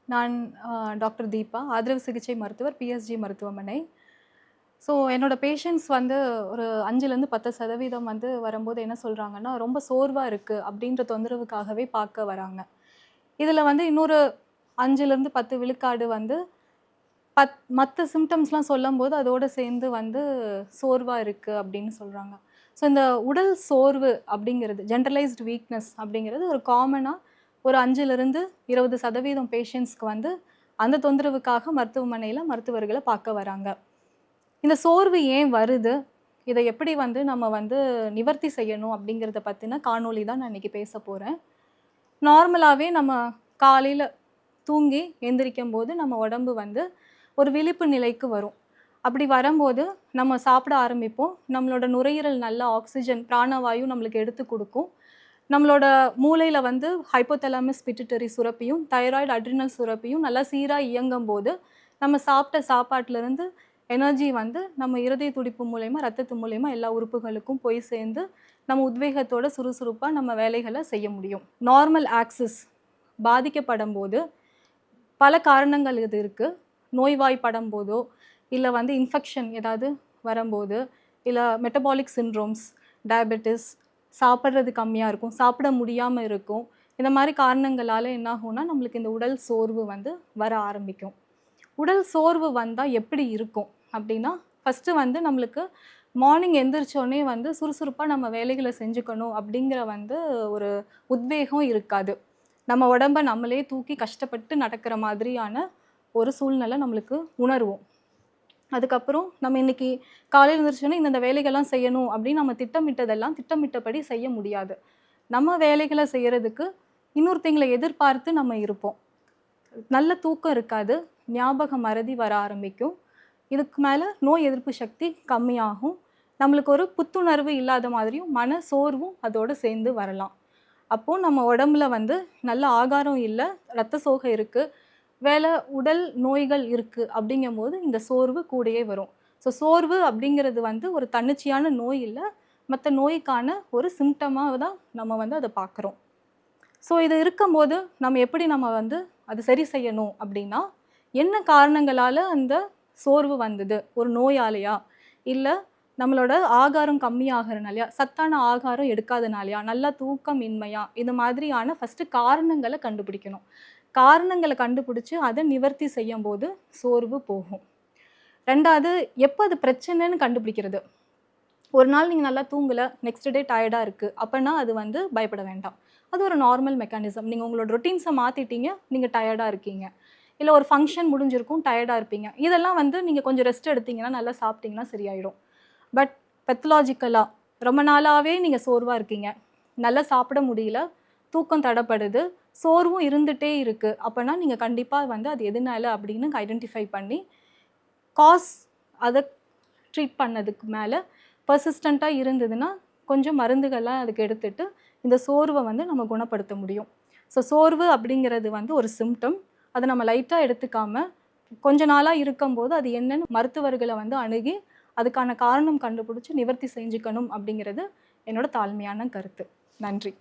நான் டாக்டர் தீபா, ஆதரவு சிகிச்சை மருத்துவர், பிஎஸ்ஜி மருத்துவமனை. ஸோ என்னோட பேஷண்ட்ஸ் வந்து ஒரு 5லேருந்து 10% வந்து வரும்போது என்ன சொல்றாங்கன்னா, ரொம்ப சோர்வா இருக்கு அப்படின்ற தொந்தரவுக்காகவே பார்க்க வராங்க. இதில வந்து இன்னொரு 5லேருந்து 10 விழுக்காடு வந்து மத்த சிம்ப்டம்ஸ்லாம் சொல்லும்போது அதோட சேர்ந்து வந்து சோர்வா இருக்கு அப்படின்னு சொல்றாங்க. ஸோ இந்த உடல் சோர்வு அப்படிங்கிறது ஜெனரலைஸ்டு வீக்னஸ் அப்படிங்கிறது ஒரு காமனா ஒரு 5லிருந்து 20% பேஷண்ட்ஸ்க்கு வந்து அந்த தொந்தரவுக்காக மருத்துவமனையில மருத்துவர்கள பார்க்க வராங்க. இந்த சோர்வு ஏன் வருது? இத எப்படி வந்து நம்ம வந்து நிவர்த்தி செய்யணும் அப்படிங்கிறத பத்தின காணொளி தான் நான் இன்னைக்கு பேச போறேன். நார்மலாவே நம்ம காலையில தூங்கி எந்திரிக்கும்போது நம்ம உடம்பு வந்து ஒரு விழிப்பு நிலைக்கு வரும். அப்படி வரும்போது நம்ம சாப்பிட ஆரம்பிப்போம். நம்மளோட நுரையீரல் நல்லா ஆக்ஸிஜன், பிராணவாயு நம்மளுக்கு எடுத்து குடுக்கும். நம்மளோட மூளையில வந்து ஹைப்போதாலமஸ் பிட்யூட்டரி சுரப்பியும், தைராய்டு அட்ரினல் சுரப்பியும் நல்லா சீரா இயங்கும்போது, நம்ம சாப்பிட்ட சாப்பாட்டிலிருந்து எனர்ஜி வந்து நம்ம இருதய துடிப்பு மூலியமா, ரத்தத்து மூலியமா எல்லா உறுப்புகளுக்கும் போய் சேர்ந்து, நம்ம உத்வேகத்தோட சுறுசுறுப்பா நம்ம வேலைகள செய்ய முடியும். நார்மல் ஆக்சிஸ் பாதிக்கப்படும்போது, பல காரணங்கள் இது இருக்கு. நோய்வாய்ப்படும்போதோ, இல்ல வந்து இன்ஃபெக்ஷன் ஏதாவது வரும்போது, இல்ல மெட்டபாலிக் சிண்ட்ரோம்ஸ், டயபெட்டிஸ், சாப்பிடுறது கம்மியா இருக்கும், சாப்பிட முடியாம இருக்கும். இந்த மாரி காரணங்களால என்ன ஆகும்னா, நம்மளுக்கு இந்த உடல் சோர்வு வந்து வர ஆரம்பிக்கும். உடல் சோர்வு வந்தா எப்படி இருக்கும் அப்படின்னா, ஃபர்ஸ்ட்டு வந்து நம்மளுக்கு மார்னிங் எந்திரிச்சோனே வந்து சுறுசுறுப்பா நம்ம வேலைகள செஞ்சுக்கணும் அப்படிங்கிற வந்து ஒரு உத்வேகம் இருக்காது. நம்ம உடம்ப நம்மளே தூக்கி கஷ்டப்பட்டு நடக்கிற மாதிரியான ஒரு சூழ்நிலை நம்மளுக்கு உணருவோம். அதுக்கப்புறம் நம்ம இன்னைக்கு காலையில எந்திரிச்சோனே இந்தந்த வேலைகள்லாம் செய்யணும் அப்படின்னு நம்ம திட்டமிட்டதெல்லாம் திட்டமிட்டபடி செய்ய முடியாது. நம்ம வேலைகள செய்யறதுக்கு இன்னொருத்தங்கள எதிர்பார்த்து நம்ம இருப்போம். நல்ல தூக்கம் இருக்காது. ஞாபக மறதி வர ஆரம்பிக்கும். இதுக்கு மேல நோய் எதிர்ப்பு சக்தி கம்மியாகும். நம்மளுக்கு ஒரு புத்துணர்வு இல்லாத மாதிரியும், மன சோர்வும் அதோட சேர்ந்து வரலாம். அப்போ நம்ம உடம்புல வந்து நல்ல ஆகாரம் இல்ல, ரத்த சோகை இருக்கு, உடல் நோய்கள் இருக்கு அப்படிங்கும்போது இந்த சோர்வு கூடயே வரும். ஸோ சோர்வு அப்படிங்கிறது வந்து ஒரு தன்னிச்சையான நோய் இல்ல, மத்த நோய்க்கான ஒரு சிம்ப்டமா தான் நம்ம வந்து அத பார்க்குறோம். ஸோ இது இருக்கும்போது நம்ம வந்து அது சரி செய்யணும் அப்படின்னா, என்ன காரணங்களால அந்த சோர்வு வந்தது? ஒரு நோயாலயா? இல்ல நம்மளோட ஆகாரம் கம்மியாகிறனாலயா? சத்தான ஆகாரம் எடுக்காதனாலயா? நல்ல தூக்கம் இன்மையா? இந்த மாதிரியான ஃபர்ஸ்ட்டு காரணங்கள கண்டுபிடிக்கணும். காரணங்கள கண்டுபிடிச்சு அத நிவர்த்தி செய்யும்போது சோர்வு போகும். 2வது எப்ப அது பிரச்சனைன்னு கண்டுபிடிக்கிறது? ஒரு நாள் நீங்க நல்லா தூங்கல, நெக்ஸ்ட் டே டயர்டா இருக்கு. அப்பன்னா அது வந்து பயப்பட வேண்டாம். அது ஒரு நார்மல் மெக்கானிசம். நீங்க உங்களோட ரொட்டீன்ஸ மாத்திட்டீங்க, நீங்க டயர்டா இருக்கீங்க. இல்ல ஒரு ஃபங்ஷன் முடிஞ்சிருக்கும், டயர்டா இருப்பீங்க. இதெல்லாம் வந்து நீங்க கொஞ்சம் ரெஸ்ட் எடுத்தீங்கன்னா, நல்லா சாப்பிட்டீங்கன்னா சரியாயிடும். பட் பெத்தலாஜிக்கலா ரொம்ப நாளாவே நீங்க சோர்வா இருக்கீங்க. நல்லா சாப்பிட முடியல, தூக்கம் தடப்படுது, சோர்வும் இருந்துட்டே இருக்கு. அப்பன்னா நீங்க கண்டிப்பா வந்து அது எதுனால அப்படின்னு ஐடென்டிஃபை பண்ணி, காஸ் அத ட்ரீட் பண்ணதுக்கு மேல பெர்சிஸ்டென்ட்டா இருந்ததுன்னா, கொஞ்சம் மருந்துகள்லாம் அதுக்கு எடுத்துட்டு, இந்த சோர்வ வந்து நம்ம குணப்படுத்த முடியும். ஸோ சோர்வு அப்படிங்கிறது வந்து ஒரு சிம்ப்டம். அத நம்ம லைட்டா எடுத்துக்காம, கொஞ்ச நாளா இருக்கும்போது அது என்னன்னு மருத்துவர்கள வந்து அணுகி, அதுக்கான காரணம் கண்டுபிடிச்சு நிவர்த்தி செஞ்சுக்கணும் அப்படிங்கிறது என்னோட தாழ்மையான கருத்து. நன்றி.